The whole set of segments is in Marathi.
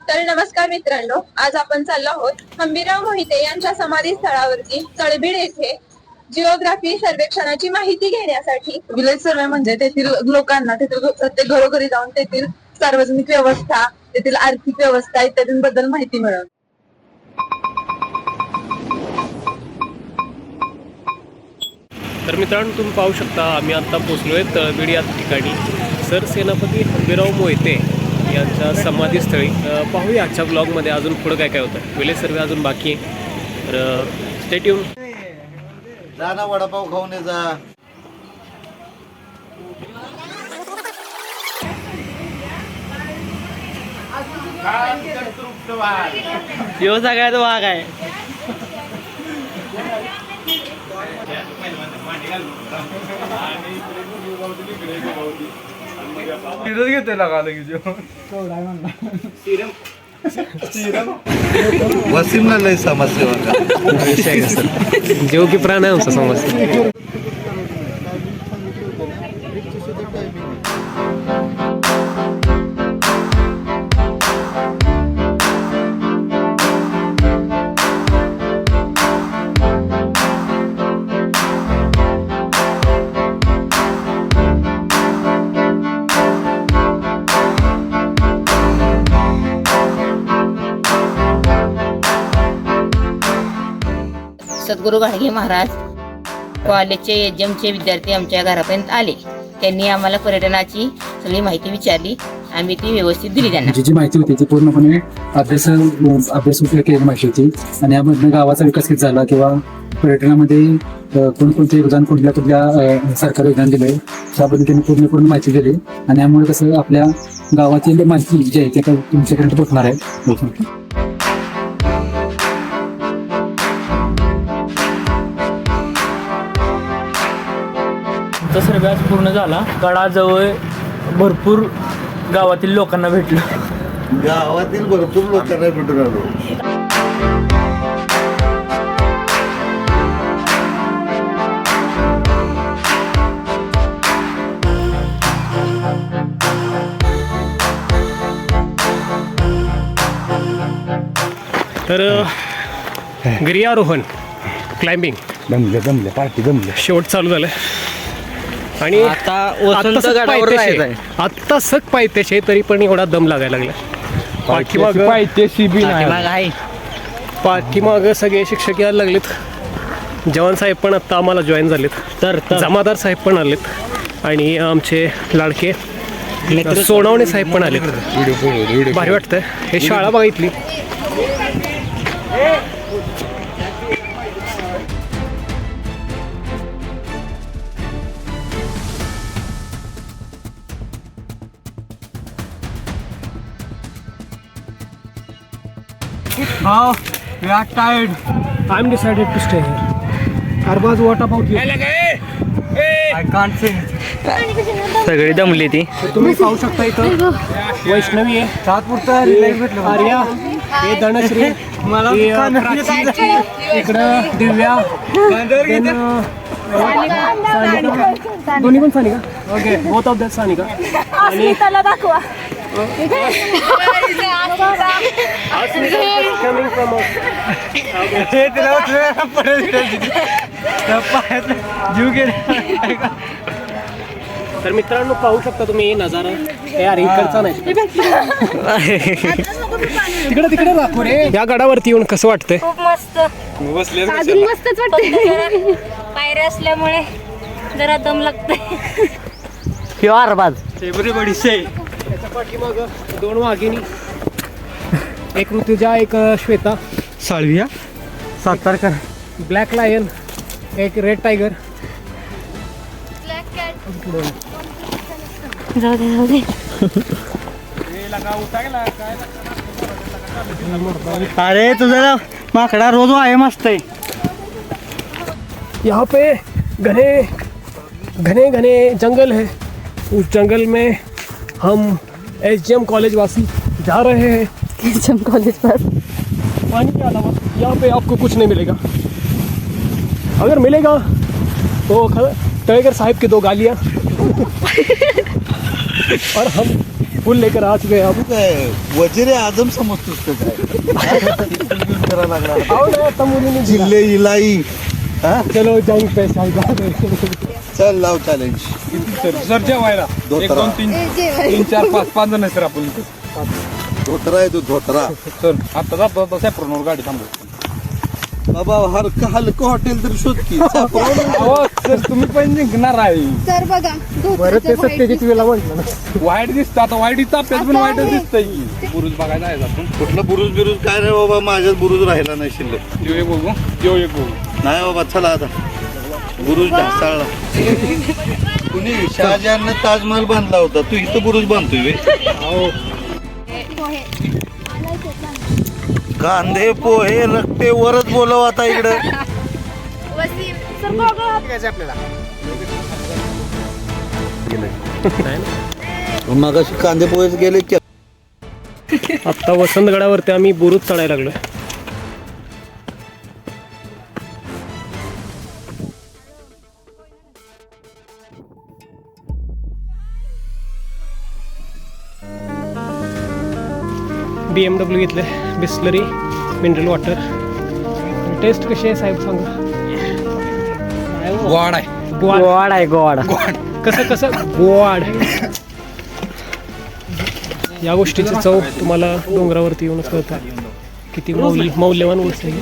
तर नमस्कार मित्रांनो, आज आपण चाललो आहोत हंबीरराव मोहिते यांच्या समाधी स्थळावरती तळबीड येथे जिओग्राफी सर्वेक्षणाची माहिती घेण्यासाठी. विलेज सर्वे म्हणजे तेथील लोकांना तेथील प्रत्येक घरोघरी जाऊन तेथील सार्वजनिक व्यवस्था, तेथील आर्थिक व्यवस्था इत्यादींबद्दल माहिती मिळवणे. तर मित्रांनो, तुम्ही पाहू शकता आम्ही आता पोचलोय तळबीड या ठिकाणी सरसेनापती हंबीरराव मोहिते यांच्या समाधीस्थळी. पाहूया आजच्या ब्लॉगमध्ये अजून पुढं काय काय होतं. विलेज सर्वे अजून बाकी आहे, तर स्टे ट्यून. जा ना, वडापाव खाऊन ये जा. यो सगळ्यात वाघ आहे. वसीमला लय समस्या जेव की प्राण आहे समज. सद्गुरू गाडगे महाराज कॉलेजचे एजमचे विद्यार्थी आमच्या घरापर्यंत आले. त्यांनी आम्हाला पर्यटनाची सगळी माहिती विचारली, आम्ही ती व्यवस्थित दिली त्यांना. जी माहिती होती ती पूर्णपणे अभ्यास केलेली माहिती होती आणि यामधनं गावाचा विकास किती झाला किंवा पर्यटनामध्ये कोणकोणते योगदान कुठल्या सरकार योगदान दिलंय त्या पद्धतीने पूर्ण माहिती दिली. आणि यामुळे कसं आपल्या गावातील माहिती जी आहे ती तुमच्यापर्यंत पोहोचणार आहे. सर्वे आज पूर्ण झाला. गडाजवळ भरपूर गावातील लोकांना भेटलं. गावातील भरपूर लोकांना भेटून आलो. तर गिर्यारोहण क्लाइम्बिंग जमले पार्टी जमले. शेवट चालू झालं आणि आत्ता सक पायथ्याचे तरी पण एवढा दम लागायला लागला. पाठीमाग सगळे शिक्षक यायला लागलेत. जवान साहेब पण आत्ता आम्हाला जॉईन झालेत. तर जमादार साहेब पण आलेत आणि आमचे लाडके सोनावणे साहेब पण आलेत. भारी वाटतंय. हे शाळा बघितली. We are tired. I'm decided to stay here. Arbaz, what about you? I can't sing. सगळी दमली ती. तुम्ही पाहू शकता इथं वैष्णवी आहे, सातपुरता आर्या, हे धनश्री, इकडं दिव्या, दोन्ही पण Sanika. Okay, both of that Sanika. आणि दाखवा. coming from us. तर मित्रांनो, पाहू शकता तुम्ही नजारा. यार इकडचा नाही, तिकडे दाखव रे. या गडावरती येऊन कसं वाटतंय? खूप मस्त. अजून मस्तच वाटतंय. पायऱ्या असल्यामुळे जरा दम लागतंय. प्युअर बाज एव्हरीबडी से. त्याच्या पाठीमाग दोन वाघिणी, एक ऋतुजा, एक श्वेता. साळविया सातारकर. ब्लॅक लायन, एक रेड टायगर. जाऊ दे. अरे तुझा माकडा रोज आहे मस्त आहे. यहाँ पे घने घने जंगल है. उस जंगल में हम SGM कॉलेज वासी जा रहे हैं. SGM कॉलेज पर पानी के अलावा यहाँ पे आपको कुछ नहीं मिलेगा. अगर मिलेगा तो तळेगर साहब की 2 गालियाँ और हम फुल लेकर आ चुके हैं आप. काय वजीरे आजम समजतोस का काय करायला लागला आओ ना आता मुलीने जिल्हे इलाई हा चलो जाऊन पैसा चल लाव चॅलेंज सर जेवायला धोतरा 3 4 5 जण सर आपण धोतरा आहे तो धोतरा सर आता जातो सॅप्रॉनवर गाडी थांबव. बाबा हलकं हॉटेल तर शोध की सर तुम्ही पण जिंकणार आहे. सर बघा बरं ते सत्तेजित वेळा म्हटलं ना. वाईट दिसतं आता वाईट आपल्यात पण वाईटच दिसतंय की बुरुज बघायला आहे आपण. कुठलं बुरुज बिरुज काय रे बाबा माझ्यात बुरुज राहिला नाही शिल्लक देव एक बघू देव एक बघू. नाही बाबा चला आता बुरुज ढासाळला कुणी शहाजहाननं ताजमहल बांधला होता तू इथं बुरुज बांधतोय बे? कांदे पोहे रक्ते वरच बोलव आता इकडं मगाशी कांदे पोहेच गेले की आत्ता वसंतगडावरती आम्ही बुरुज चढायला लागलोय. BMW घेतले बिस्लरी मिनरल वॉटर. टेस्ट कशी आहे साहेब सांगा. वाड आहे गोड आहे गोड. कसं कसं गोड. या गोष्टीची चव तुम्हाला डोंगरावरती येऊनच कळतं किती मौल्यवान गोष्ट आहे.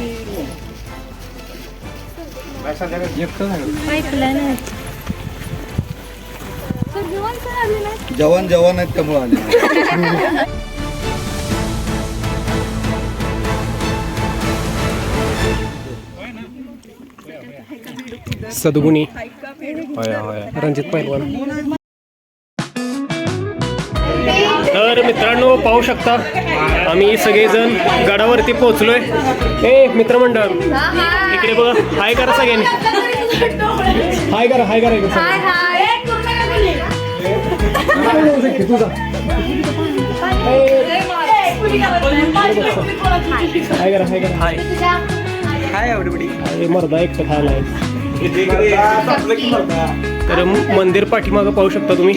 जवान जवान आहेत त्यामुळे आले सद्गुणी रणजित पैलवान. तर मित्रांनो पाहू शकता आम्ही सगळेजण गडावरती पोहोचलोय. ए मित्रमंडळ इकडे बघा. हाय करा सगळ्यांनी. हाय करा हाय करा हाय करा हाय करा हाय हाय मर्दा एकटं खायला आहे. तर मंदिर पाठीमागं पाहू शकता तुम्ही.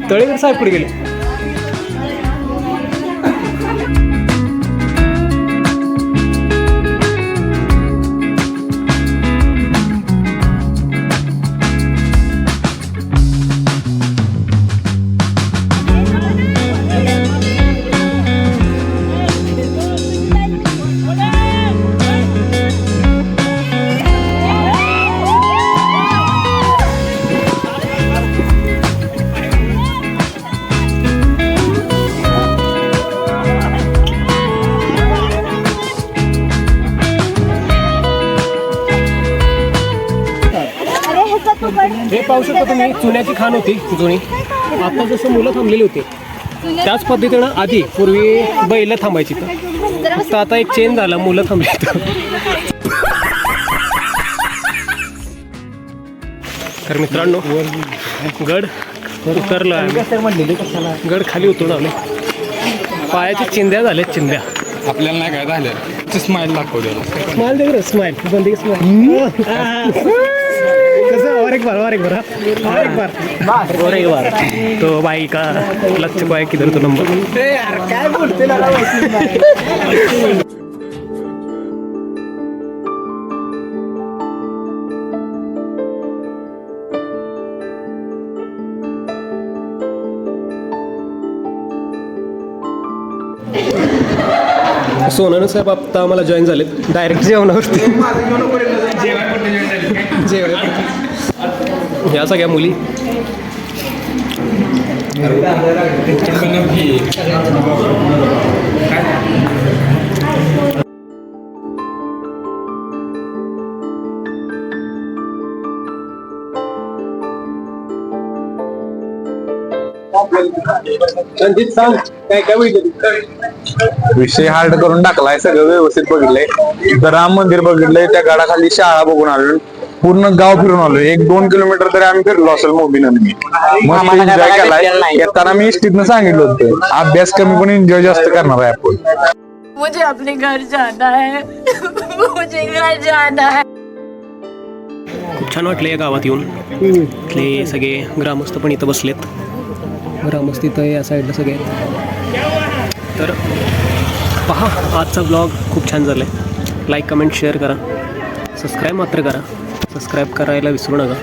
तळेवर साहेब पुढे गेले. हे पाहू शकता तुम्ही चुन्याची खाण होती जुनी. आता जसं मुलं थांबलेली होती त्याच पद्धतीनं आधी पूर्वी बैल थांबायची फक्त आता एक चेंज झाला मुलं थांबली. तर मित्रांनो गड उतरला गड खाली उतरून आले. पायाच्या चिंध्या झाल्या चिंध्या. आपल्याला नाही काय झालं स्माईल दाखवलेलं. स्माइल दे स्माइल बंदी स्माइल. और एक बार तो भाई का लग चुका है किधर तो नंबर. क्या बोलते सोनानं साहेब आता आम्हाला जॉईन झालेत डायरेक्ट जेवणावरती. ह्या सगळ्या मुली रणजित सांग काय काय विषय हार्ड करून टाकलाय. सगळं व्यवस्थित बघितलंय. इथं राम मंदिर बघितलंय. त्या गाडाखाली शाळा बघून आलो. पूर्ण गाव फिरून आलो. 1-2 किलोमीटर तरी आम्ही फिरलो असेल मोबिनं. मी मस्त एन्जॉय केलाय. येताना मी इष्टीतनं सांगितलं होतं अभ्यास कमी पण एन्जॉय जास्त करणार आहे आपण. मुझे अपने घर जाना है. मुझे घर जाना है. खूप छान वाटलं या गावात येऊन. इथले सगळे ग्रामस्थ पण इथं बसलेत. रामस तिथं या साईडला सगळे आहेत. तर पहा आजचा ब्लॉग खूप छान झाला आहे. लाईक कमेंट शेअर करा, सबस्क्राईब मात्र करा. सबस्क्राईब करायला विसरू नका.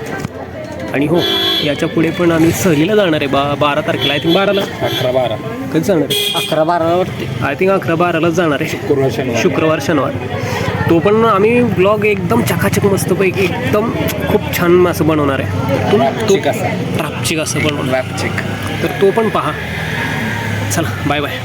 आणि हो, याच्या पुढे पण आम्ही सहलीला जाणार आहे 12 तारखेला. आय थिंक 12ला 11-12 कधी जाणार आहे? 11-12 वाटते. आय थिंक 11-12लाच जाणार आहे. शुक्रवार शनिवार. तो पण आम्ही ब्लॉग एकदम चकाचक मस्तपैकी एकदम खूप छान असं बनवणार आहे. तो रापचिक असं बनवणार. तर तो पण पहा. चला बाय बाय.